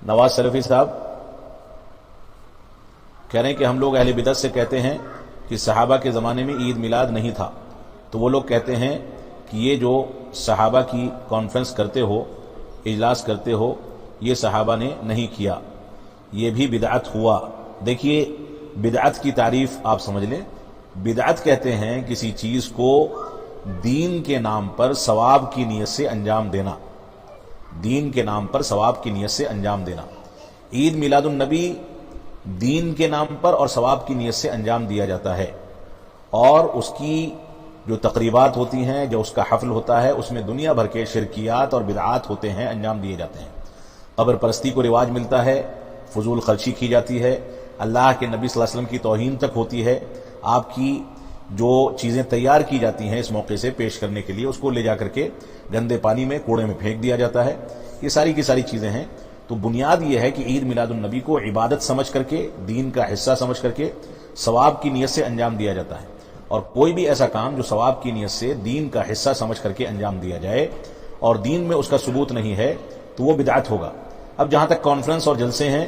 نواز شریفی صاحب کہہ رہے ہیں کہ ہم لوگ اہل بدعت سے کہتے ہیں کہ صحابہ کے زمانے میں عید میلاد نہیں تھا، تو وہ لوگ کہتے ہیں کہ یہ جو صحابہ کی کانفرنس کرتے ہو، اجلاس کرتے ہو، یہ صحابہ نے نہیں کیا، یہ بھی بدعت ہوا۔ دیکھیے بدعت کی تعریف آپ سمجھ لیں۔ بدعت کہتے ہیں کسی چیز کو دین کے نام پر ثواب کی نیت سے انجام دینا، دین کے نام پر ثواب کی نیت سے انجام دینا۔ عید میلاد النبی دین کے نام پر اور ثواب کی نیت سے انجام دیا جاتا ہے، اور اس کی جو تقریبات ہوتی ہیں، جو اس کا حفل ہوتا ہے، اس میں دنیا بھر کے شرکیات اور بدعات ہوتے ہیں، انجام دیے جاتے ہیں۔ قبر پرستی کو رواج ملتا ہے، فضول خرچی کی جاتی ہے، اللہ کے نبی صلی اللہ علیہ وسلم کی توہین تک ہوتی ہے۔ آپ کی جو چیزیں تیار کی جاتی ہیں اس موقع سے پیش کرنے کے لیے، اس کو لے جا کر کے گندے پانی میں، کوڑے میں پھینک دیا جاتا ہے۔ یہ ساری کی ساری چیزیں ہیں۔ تو بنیاد یہ ہے کہ عید میلاد النبی کو عبادت سمجھ کر کے، دین کا حصہ سمجھ کر کے، ثواب کی نیت سے انجام دیا جاتا ہے، اور کوئی بھی ایسا کام جو ثواب کی نیت سے دین کا حصہ سمجھ کر کے انجام دیا جائے اور دین میں اس کا ثبوت نہیں ہے تو وہ بدعت ہوگا۔ اب جہاں تک کانفرنس اور جلسے ہیں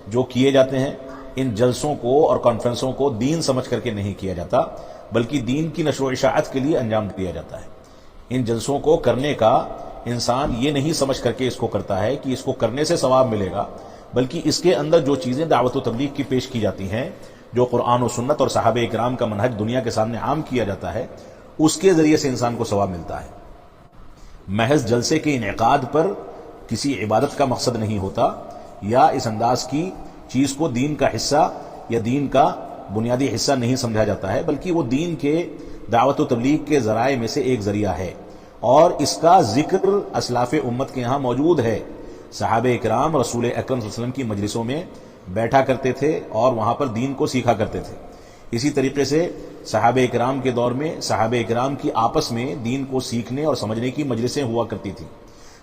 جو کیے جاتے ہیں، ان جلسوں کو اور کانفرنسوں کو دین سمجھ کر کے نہیں کیا جاتا، بلکہ دین کی نشر و اشاعت کے لیے انجام دیا جاتا ہے۔ ان جلسوں کو کرنے کا انسان یہ نہیں سمجھ کر کے اس کو کرتا ہے کہ اس کو کرنے سے ثواب ملے گا، بلکہ اس کے اندر جو چیزیں دعوت و تبلیغ کی پیش کی جاتی ہیں، جو قرآن و سنت اور صحابہ اکرام کا منہج دنیا کے سامنے عام کیا جاتا ہے، اس کے ذریعے سے انسان کو ثواب ملتا ہے۔ محض جلسے کے انعقاد پر کسی عبادت کا مقصد نہیں ہوتا، یا اس انداز کی چیز کو دین کا حصہ یا دین کا بنیادی حصہ نہیں سمجھا جاتا ہے، بلکہ وہ دین کے دعوت و تبلیغ کے ذرائع میں سے ایک ذریعہ ہے، اور اس کا ذکر اسلاف امت کے یہاں موجود ہے۔ صحابہ اکرام رسول اکرم صلی اللہ علیہ وسلم کی مجلسوں میں بیٹھا کرتے تھے اور وہاں پر دین کو سیکھا کرتے تھے۔ اسی طریقے سے صحابہ اکرام کے دور میں صحابہ اکرام کی آپس میں دین کو سیکھنے اور سمجھنے کی مجلسیں ہوا کرتی تھیں۔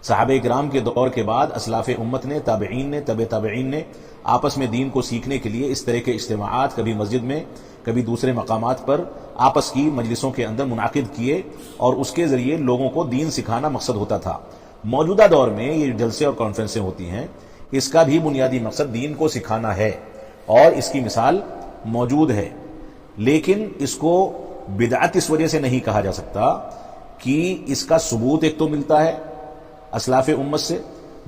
صحابہ اکرام کے دور کے بعد اسلاف امت نے، تابعین نے، تبع تابعین نے آپس میں دین کو سیکھنے کے لیے اس طرح کے اجتماعات کبھی مسجد میں، کبھی دوسرے مقامات پر آپس کی مجلسوں کے اندر منعقد کیے، اور اس کے ذریعے لوگوں کو دین سکھانا مقصد ہوتا تھا۔ موجودہ دور میں یہ جلسے اور کانفرنسیں ہوتی ہیں، اس کا بھی بنیادی مقصد دین کو سکھانا ہے، اور اس کی مثال موجود ہے، لیکن اس کو بدعت اس وجہ سے نہیں کہا جا سکتا کہ اس کا ثبوت ایک تو ملتا ہے اسلاف امت سے،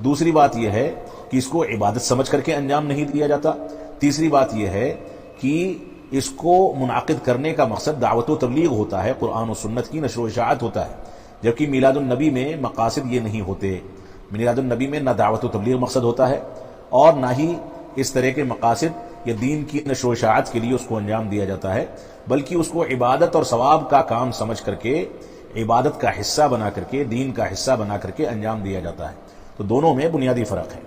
دوسری بات یہ ہے کہ اس کو عبادت سمجھ کر کے انجام نہیں دیا جاتا، تیسری بات یہ ہے کہ اس کو منعقد کرنے کا مقصد دعوت و تبلیغ ہوتا ہے، قرآن و سنت کی نشر و اشاعت ہوتا ہے، جبکہ میلاد النبی میں مقاصد یہ نہیں ہوتے۔ میلاد النبی میں نہ دعوت و تبلیغ مقصد ہوتا ہے، اور نہ ہی اس طرح کے مقاصد یا دین کی نشر و اشاعت کے لیے اس کو انجام دیا جاتا ہے، بلکہ اس کو عبادت اور ثواب کا کام سمجھ کر کے، عبادت کا حصہ بنا کر کے، دین کا حصہ بنا کر کے انجام دیا جاتا ہے۔ تو دونوں میں بنیادی فرق ہے۔